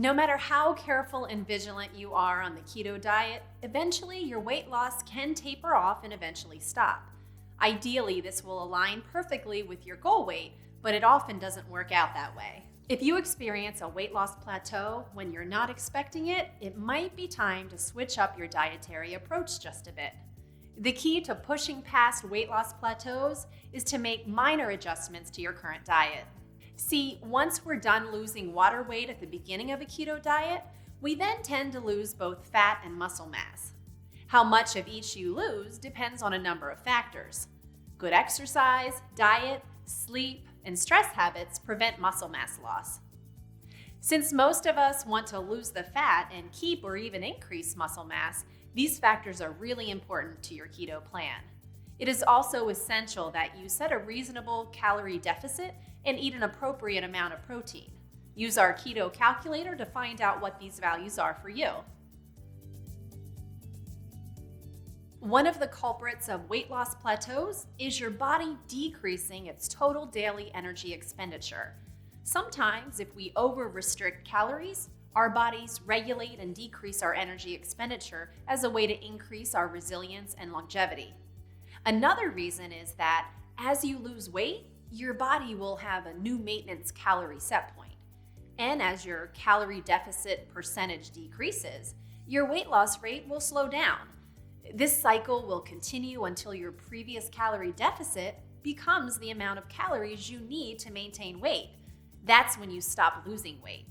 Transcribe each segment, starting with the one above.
No matter how careful and vigilant you are on the keto diet, eventually your weight loss can taper off and eventually stop. Ideally, this will align perfectly with your goal weight, but it often doesn't work out that way. If you experience a weight loss plateau when you're not expecting it, it might be time to switch up your dietary approach just a bit. The key to pushing past weight loss plateaus is to make minor adjustments to your current diet. See, once we're done losing water weight at the beginning of a keto diet, we then tend to lose both fat and muscle mass. How much of each you lose depends on a number of factors. Good exercise, diet, sleep, and stress habits prevent muscle mass loss. Since most of us want to lose the fat and keep or even increase muscle mass, these factors are really important to your keto plan. It is also essential that you set a reasonable calorie deficit and eat an appropriate amount of protein. Use our keto calculator to find out what these values are for you. One of the culprits of weight loss plateaus is your body decreasing its total daily energy expenditure. Sometimes, if we over-restrict calories, our bodies regulate and decrease our energy expenditure as a way to increase our resilience and longevity. Another reason is that as you lose weight, your body will have a new maintenance calorie set point. And as your calorie deficit percentage decreases, your weight loss rate will slow down. This cycle will continue until your previous calorie deficit becomes the amount of calories you need to maintain weight. That's when you stop losing weight.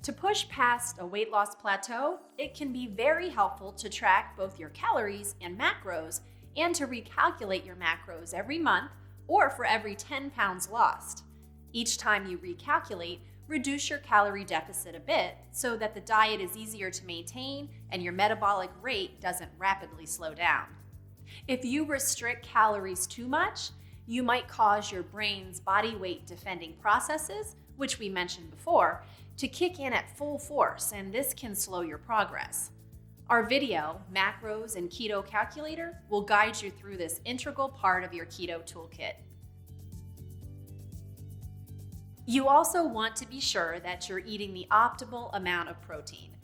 To push past a weight loss plateau, it can be very helpful to track both your calories and macros and to recalculate your macros every month or for every 10 pounds lost. Each time you recalculate, reduce your calorie deficit a bit so that the diet is easier to maintain and your metabolic rate doesn't rapidly slow down. If you restrict calories too much, you might cause your brain's body weight defending processes, which we mentioned before, to kick in at full force, and this can slow your progress. Our video, Macros and Keto Calculator, will guide you through this integral part of your keto toolkit. You also want to be sure that you're eating the optimal amount of protein.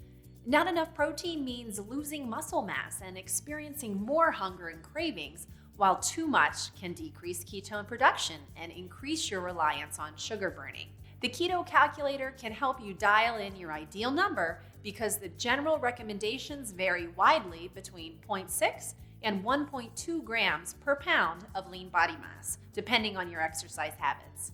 Not enough protein means losing muscle mass and experiencing more hunger and cravings, while too much can decrease ketone production and increase your reliance on sugar burning. The Keto Calculator can help you dial in your ideal number because the general recommendations vary widely between 0.6 and 1.2 grams per pound of lean body mass, depending on your exercise habits.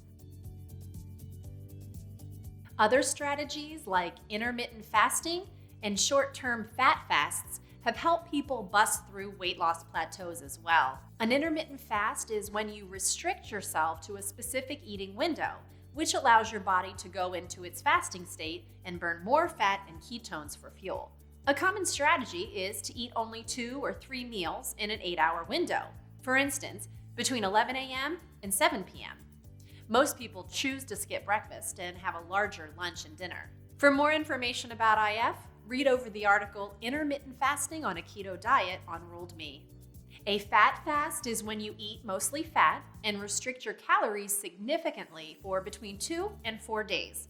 Other strategies like intermittent fasting and short-term fat fasts have helped people bust through weight loss plateaus as well. An intermittent fast is when you restrict yourself to a specific eating window, which allows your body to go into its fasting state and burn more fat and ketones for fuel. A common strategy is to eat only 2 or 3 meals in an 8-hour window. For instance, between 11 a.m. and 7 p.m. Most people choose to skip breakfast and have a larger lunch and dinner. For more information about IF, read over the article Intermittent Fasting on a Keto Diet on RuledMe. A fat fast is when you eat mostly fat and restrict your calories significantly for between 2 and 4 days.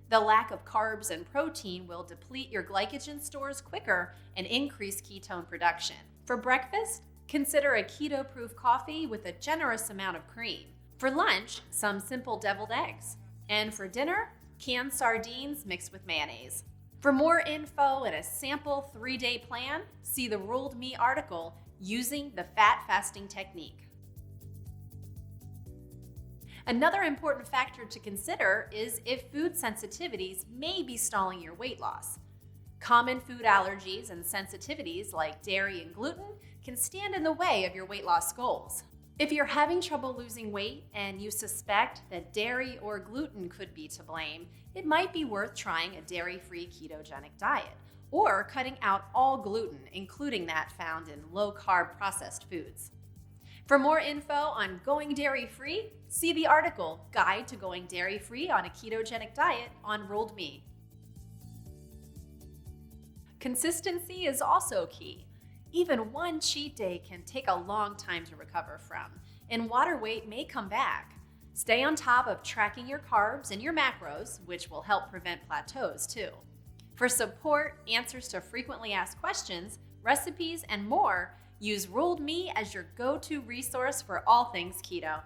The lack of carbs and protein will deplete your glycogen stores quicker and increase ketone production. For breakfast, consider a keto-proof coffee with a generous amount of cream. For lunch, some simple deviled eggs. And for dinner, canned sardines mixed with mayonnaise. For more info and a sample 3-day plan, see the RuledMe article Using the Fat Fasting Technique. Another important factor to consider is if food sensitivities may be stalling your weight loss. Common food allergies and sensitivities like dairy and gluten can stand in the way of your weight loss goals. If you're having trouble losing weight and you suspect that dairy or gluten could be to blame, it might be worth trying a dairy-free ketogenic diet or cutting out all gluten, including that found in low-carb processed foods. For more info on going dairy-free, see the article Guide to Going Dairy-Free on a Ketogenic Diet on RuledMe. Consistency is also key. Even one cheat day can take a long time to recover from, and water weight may come back. Stay on top of tracking your carbs and your macros, which will help prevent plateaus too. For support, answers to frequently asked questions, recipes, and more, use RuledMe as your go-to resource for all things keto.